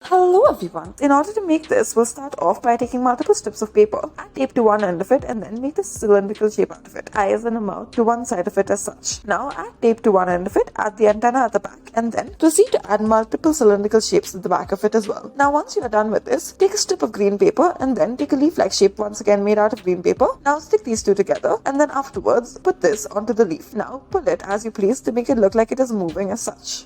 Hello everyone! In order to make this, we'll start off by taking multiple strips of paper, add tape to one end of it, and then make this cylindrical shape out of it, eyes and a mouth to one side of it as such. Now add tape to one end of it, add the antenna at the back, and then proceed to add multiple cylindrical shapes at the back of it as well. Now once you are done with this, take a strip of green paper and then take a leaf-like shape once again made out of green paper. Now stick these two together and then afterwards put this onto the leaf. Now pull it as you please to make it look like it is moving as such.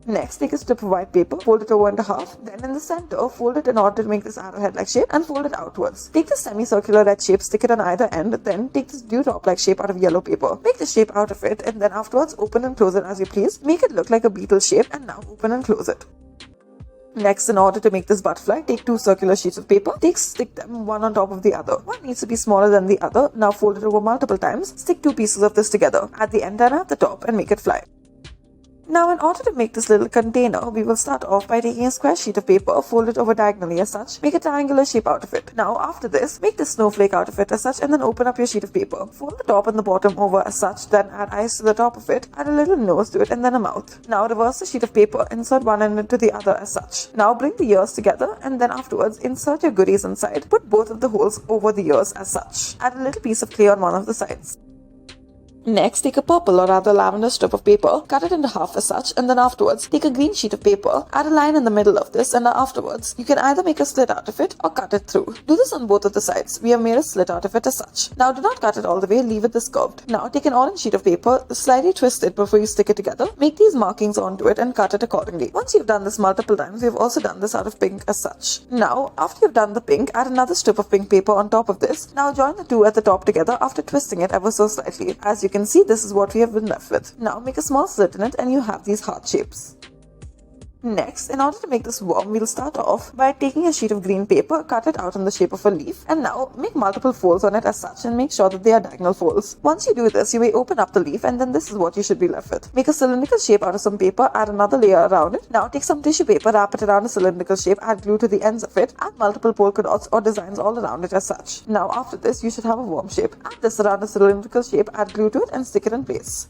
Next, take a strip of white paper, fold it over into half, then in the center, fold it in order to make this arrowhead-like shape and fold it outwards. Take the semicircular red shape, stick it on either end, then take this dewdrop-like shape out of yellow paper. Make the shape out of it and then afterwards open and close it as you please. Make it look like a beetle shape and now open and close it. Next, in order to make this butterfly, take two circular sheets of paper, stick them one on top of the other. One needs to be smaller than the other. Now fold it over multiple times, stick two pieces of this together, add the antenna at the top and make it fly. Now in order to make this little container, we will start off by taking a square sheet of paper, fold it over diagonally as such, make a triangular shape out of it. Now after this, make the snowflake out of it as such and then open up your sheet of paper. Fold the top and the bottom over as such, then add eyes to the top of it, add a little nose to it and then a mouth. Now reverse the sheet of paper, insert one end into the other as such. Now bring the ears together and then afterwards insert your goodies inside. Put both of the holes over the ears as such. Add a little piece of clay on one of the sides. Next, take a purple or rather lavender strip of paper, cut it into half as such, and then afterwards, take a green sheet of paper, add a line in the middle of this, and afterwards, you can either make a slit out of it or cut it through. Do this on both of the sides. We have made a slit out of it as such. Now do not cut it all the way, leave it this curved. Now take an orange sheet of paper, slightly twist it before you stick it together, make these markings onto it and cut it accordingly. Once you've done this multiple times, we've also done this out of pink as such. Now, after you've done the pink, add another strip of pink paper on top of this. Now join the two at the top together after twisting it ever so slightly. As you can see, this is what we have been left with. Now make a small slit in it and you have these heart shapes. Next, in order to make this worm, we'll start off by taking a sheet of green paper, cut it out in the shape of a leaf, and now make multiple folds on it as such and make sure that they are diagonal folds. Once you do this, you may open up the leaf and then this is what you should be left with. Make a cylindrical shape out of some paper, add another layer around it. Now take some tissue paper, wrap it around a cylindrical shape, add glue to the ends of it, add multiple polka dots or designs all around it as such. Now after this, you should have a worm shape. Add this around a cylindrical shape, add glue to it and stick it in place.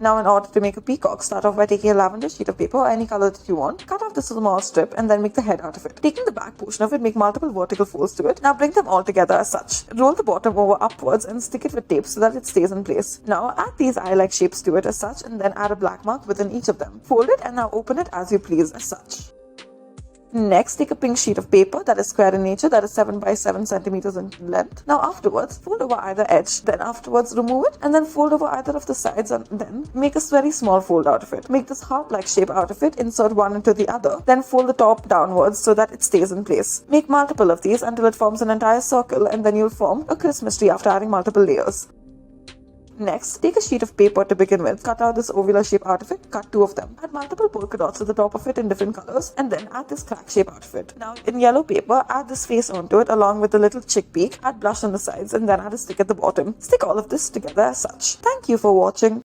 Now in order to make a peacock, start off by taking a lavender sheet of paper, any color that you want, cut off this small strip and then make the head out of it. Taking the back portion of it, make multiple vertical folds to it. Now bring them all together as such. Roll the bottom over upwards and stick it with tape so that it stays in place. Now add these eye-like shapes to it as such and then add a black mark within each of them. Fold it and now open it as you please as such. Next, take a pink sheet of paper that is square in nature, that is 7 by 7 centimeters in length. Now afterwards, fold over either edge, then afterwards remove it and then fold over either of the sides and then make a very small fold out of it. Make this heart-like shape out of it, insert one into the other, then fold the top downwards so that it stays in place. Make multiple of these until it forms an entire circle and then you'll form a Christmas tree after adding multiple layers. Next, take a sheet of paper to begin with, cut out this ovular shape out of it, cut two of them. Add multiple polka dots at the top of it in different colors and then add this crack shape out of it. Now in yellow paper, add this face onto it along with the little chick beak, add blush on the sides and then add a stick at the bottom. Stick all of this together as such. Thank you for watching.